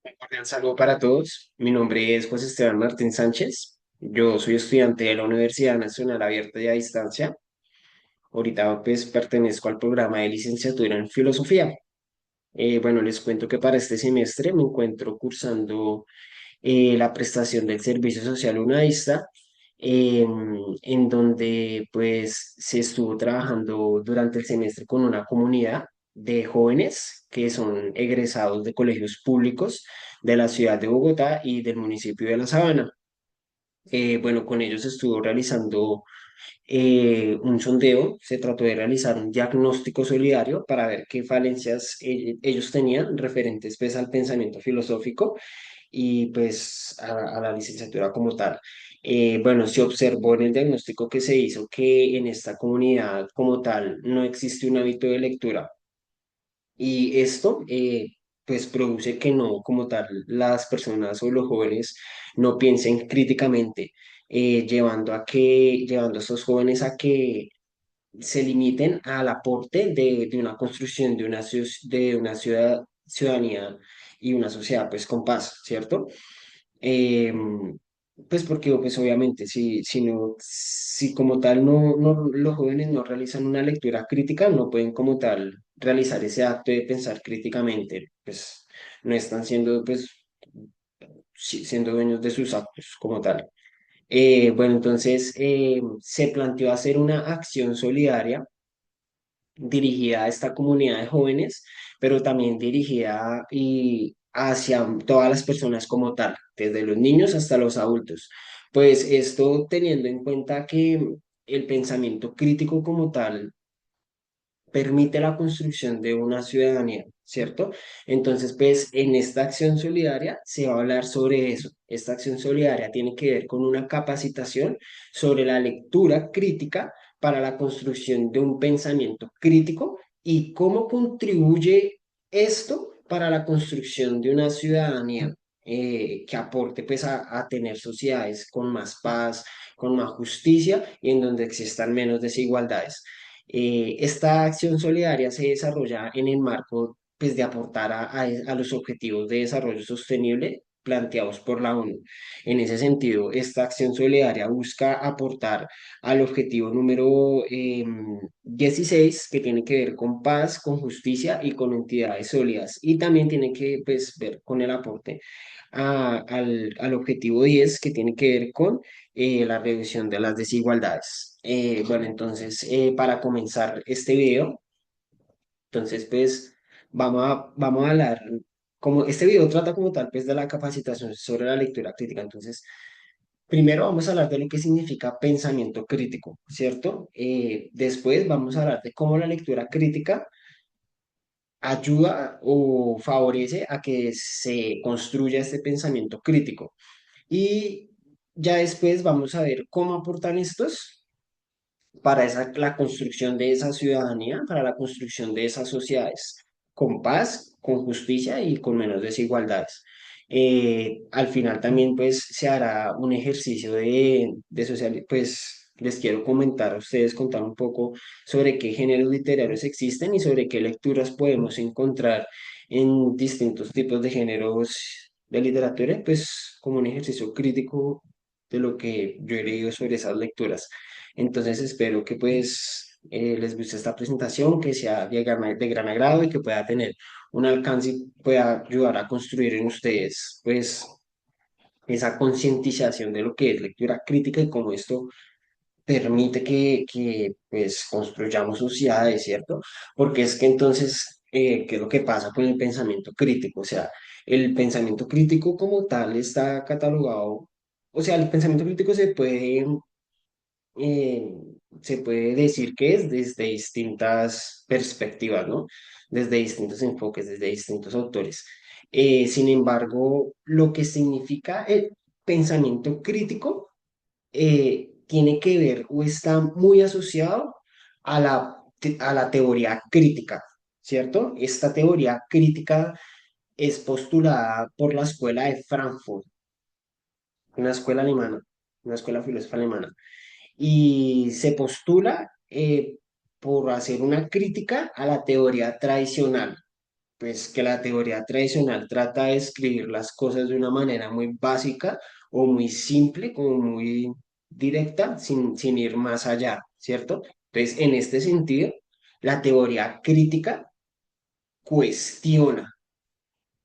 Un cordial saludo para todos. Mi nombre es José Esteban Martín Sánchez. Yo soy estudiante de la Universidad Nacional Abierta y a Distancia. Ahorita pues pertenezco al programa de licenciatura en Filosofía. Bueno, les cuento que para este semestre me encuentro cursando la prestación del servicio social unadista, en donde pues se estuvo trabajando durante el semestre con una comunidad de jóvenes que son egresados de colegios públicos de la ciudad de Bogotá y del municipio de La Sabana. Bueno, con ellos estuvo realizando un sondeo. Se trató de realizar un diagnóstico solidario para ver qué falencias ellos tenían referentes pues, al pensamiento filosófico y pues a la licenciatura como tal. Bueno, se observó en el diagnóstico que se hizo que en esta comunidad como tal no existe un hábito de lectura y esto pues produce que no como tal las personas o los jóvenes no piensen críticamente, llevando a estos jóvenes a que se limiten al aporte de una construcción de de una ciudadanía y una sociedad pues con paz, ¿cierto? Pues porque pues obviamente si como tal los jóvenes no realizan una lectura crítica, no pueden como tal realizar ese acto de pensar críticamente, pues no están siendo pues siendo dueños de sus actos como tal. Bueno, entonces se planteó hacer una acción solidaria dirigida a esta comunidad de jóvenes, pero también dirigida y hacia todas las personas como tal, desde los niños hasta los adultos. Pues esto teniendo en cuenta que el pensamiento crítico como tal permite la construcción de una ciudadanía, ¿cierto? Entonces, pues en esta acción solidaria se va a hablar sobre eso. Esta acción solidaria tiene que ver con una capacitación sobre la lectura crítica para la construcción de un pensamiento crítico y cómo contribuye esto para la construcción de una ciudadanía. Que aporte pues a tener sociedades con más paz, con más justicia y en donde existan menos desigualdades. Esta acción solidaria se desarrolla en el marco pues, de aportar a los objetivos de desarrollo sostenible planteados por la ONU. En ese sentido, esta acción solidaria busca aportar al objetivo número 16, que tiene que ver con paz, con justicia y con entidades sólidas. Y también tiene que pues, ver con el aporte al objetivo 10, que tiene que ver con la reducción de las desigualdades. Bueno, entonces, para comenzar este video, entonces, pues, vamos a hablar, como este video trata como tal, pues, de la capacitación sobre la lectura crítica. Entonces, primero vamos a hablar de lo que significa pensamiento crítico, ¿cierto? Después vamos a hablar de cómo la lectura crítica ayuda o favorece a que se construya este pensamiento crítico. Y ya después vamos a ver cómo aportan estos para la construcción de esa ciudadanía, para la construcción de esas sociedades con paz, con justicia y con menos desigualdades. Al final también pues se hará un ejercicio de social, pues les quiero comentar a ustedes, contar un poco sobre qué géneros literarios existen y sobre qué lecturas podemos encontrar en distintos tipos de géneros de literatura, pues como un ejercicio crítico de lo que yo he leído sobre esas lecturas. Entonces espero que pues les guste esta presentación, que sea de gran agrado y que pueda tener un alcance y pueda ayudar a construir en ustedes pues esa concientización de lo que es lectura crítica y cómo esto permite que pues construyamos sociedades, ¿cierto? Porque es que entonces, ¿qué es lo que pasa con el pensamiento crítico? O sea, el pensamiento crítico como tal está catalogado, o sea, el pensamiento crítico eh, se puede decir que es desde distintas perspectivas, ¿no? Desde distintos enfoques, desde distintos autores. Sin embargo, lo que significa el pensamiento crítico tiene que ver o está muy asociado a la teoría crítica, ¿cierto? Esta teoría crítica es postulada por la escuela de Frankfurt, una escuela alemana, una escuela filosófica alemana y se postula por hacer una crítica a la teoría tradicional, pues que la teoría tradicional trata de escribir las cosas de una manera muy básica o muy simple, como muy directa, sin ir más allá, ¿cierto? Entonces, en este sentido, la teoría crítica cuestiona,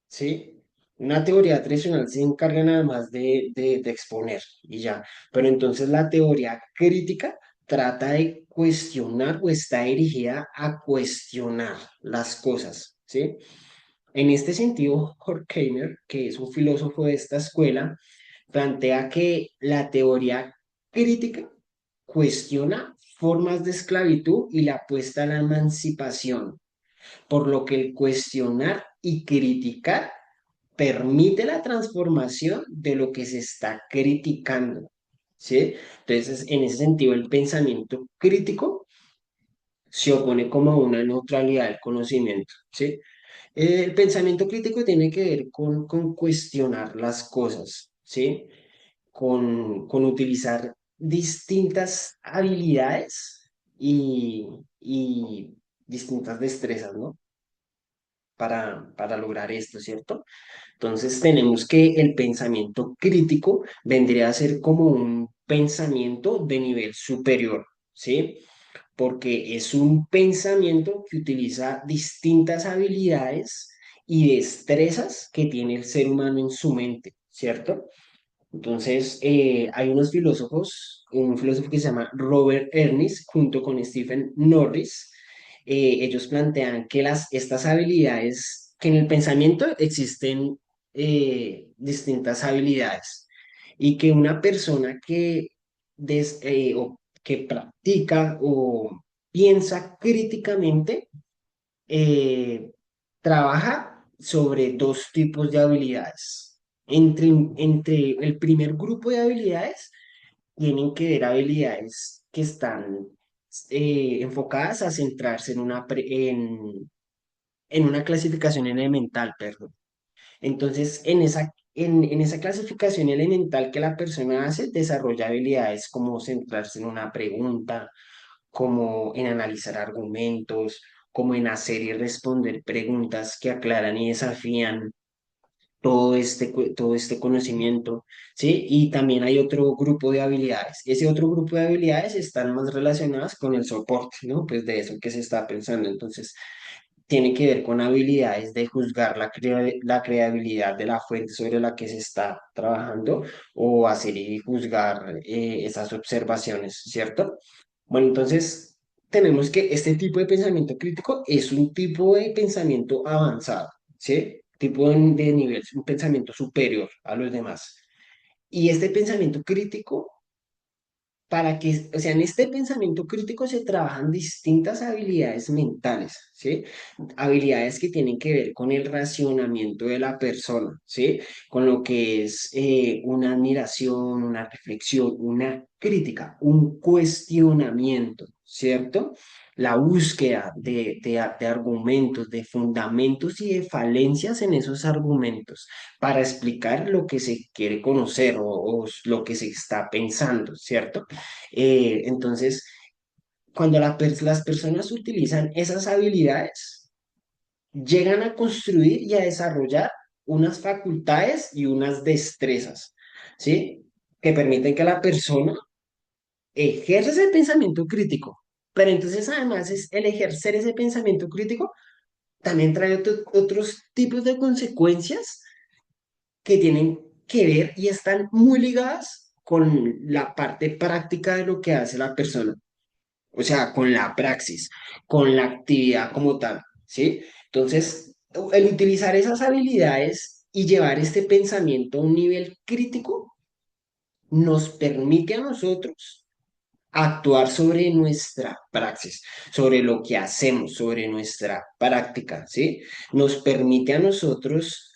¿sí? Una teoría tradicional se encarga nada más de exponer y ya, pero entonces la teoría crítica trata de cuestionar o está dirigida a cuestionar las cosas, ¿sí? En este sentido, Horkheimer, que es un filósofo de esta escuela, plantea que la teoría crítica cuestiona formas de esclavitud y la apuesta a la emancipación, por lo que el cuestionar y criticar permite la transformación de lo que se está criticando, ¿sí? Entonces, en ese sentido, el pensamiento crítico se opone como a una neutralidad del conocimiento, ¿sí? El pensamiento crítico tiene que ver con cuestionar las cosas, ¿sí? Con utilizar distintas habilidades y distintas destrezas, ¿no? Para lograr esto, ¿cierto? Entonces tenemos que el pensamiento crítico vendría a ser como un pensamiento de nivel superior, ¿sí? Porque es un pensamiento que utiliza distintas habilidades y destrezas que tiene el ser humano en su mente, ¿cierto? Entonces, hay unos filósofos, un filósofo que se llama Robert Ernest, junto con Stephen Norris, ellos plantean que estas habilidades, que en el pensamiento existen distintas habilidades y que una persona o que practica o piensa críticamente, eh, trabaja sobre dos tipos de habilidades. Entre el primer grupo de habilidades tienen que ver habilidades que están enfocadas a centrarse en una clasificación elemental, perdón. Entonces, en esa clasificación elemental que la persona hace, desarrolla habilidades como centrarse en una pregunta, como en analizar argumentos, como en hacer y responder preguntas que aclaran y desafían todo este conocimiento, ¿sí? Y también hay otro grupo de habilidades. Ese otro grupo de habilidades están más relacionadas con el soporte, ¿no? Pues de eso que se está pensando. Entonces, tiene que ver con habilidades de juzgar la creabilidad de la fuente sobre la que se está trabajando o hacer y juzgar esas observaciones, ¿cierto? Bueno, entonces tenemos que este tipo de pensamiento crítico es un tipo de pensamiento avanzado, ¿sí? De nivel, un pensamiento superior a los demás. Y este pensamiento crítico o sea, en este pensamiento crítico se trabajan distintas habilidades mentales, ¿sí? Habilidades que tienen que ver con el racionamiento de la persona, ¿sí? Con lo que es una admiración, una reflexión, una crítica, un cuestionamiento, ¿cierto? La búsqueda de argumentos, de fundamentos y de falencias en esos argumentos para explicar lo que se quiere conocer o lo que se está pensando, ¿cierto? Entonces, cuando las personas utilizan esas habilidades, llegan a construir y a desarrollar unas facultades y unas destrezas, ¿sí? Que permiten que la persona ejerza ese pensamiento crítico. Pero entonces, además, el ejercer ese pensamiento crítico también trae otros tipos de consecuencias que tienen que ver y están muy ligadas con la parte práctica de lo que hace la persona. O sea, con la praxis, con la actividad como tal, ¿sí? Entonces, el utilizar esas habilidades y llevar este pensamiento a un nivel crítico nos permite a nosotros actuar sobre nuestra praxis, sobre lo que hacemos, sobre nuestra práctica, ¿sí? Nos permite a nosotros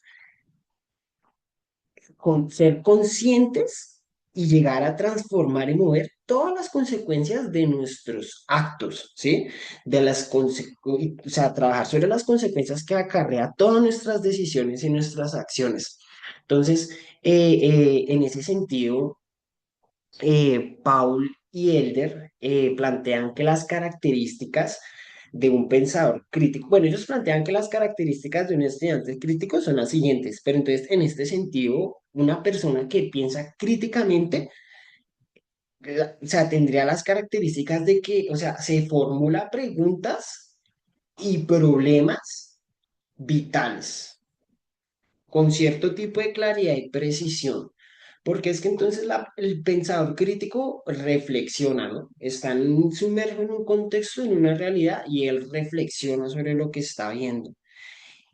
ser conscientes y llegar a transformar y mover todas las consecuencias de nuestros actos, ¿sí? O sea, trabajar sobre las consecuencias que acarrea todas nuestras decisiones y nuestras acciones. Entonces, en ese sentido, Paul y Elder plantean que las características de un pensador crítico. Bueno, ellos plantean que las características de un estudiante crítico son las siguientes, pero entonces en este sentido, una persona que piensa críticamente, o sea, tendría las características de que, o sea, se formula preguntas y problemas vitales con cierto tipo de claridad y precisión. Porque es que entonces el pensador crítico reflexiona, ¿no? Está sumergido en un contexto, en una realidad, y él reflexiona sobre lo que está viendo.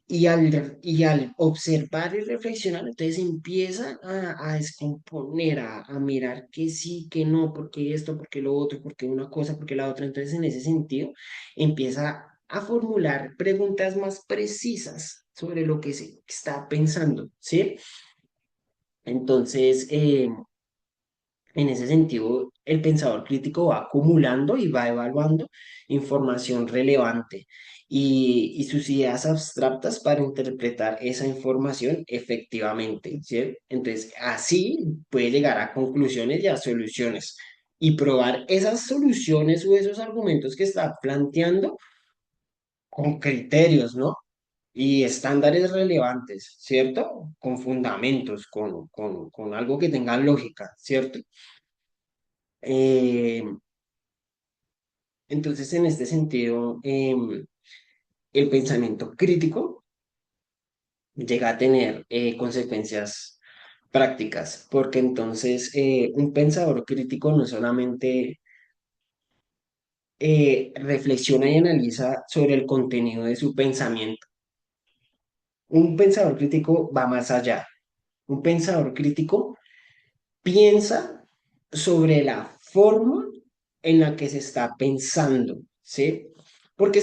Y al observar y reflexionar, entonces empieza a descomponer, a mirar que sí, que no, porque esto, porque lo otro, porque una cosa, porque la otra. Entonces, en ese sentido, empieza a formular preguntas más precisas sobre lo que se está pensando, ¿sí? Entonces, en ese sentido, el pensador crítico va acumulando y va evaluando información relevante y sus ideas abstractas para interpretar esa información efectivamente, ¿sí? Entonces, así puede llegar a conclusiones y a soluciones y probar esas soluciones o esos argumentos que está planteando con criterios, ¿no? Y estándares relevantes, ¿cierto? Con fundamentos, con algo que tenga lógica, ¿cierto? Eh, entonces, en este sentido, el pensamiento crítico llega a tener consecuencias prácticas, porque entonces un pensador crítico no solamente reflexiona y analiza sobre el contenido de su pensamiento, un pensador crítico va más allá. Un pensador crítico piensa sobre la forma en la que se está pensando, ¿sí? Porque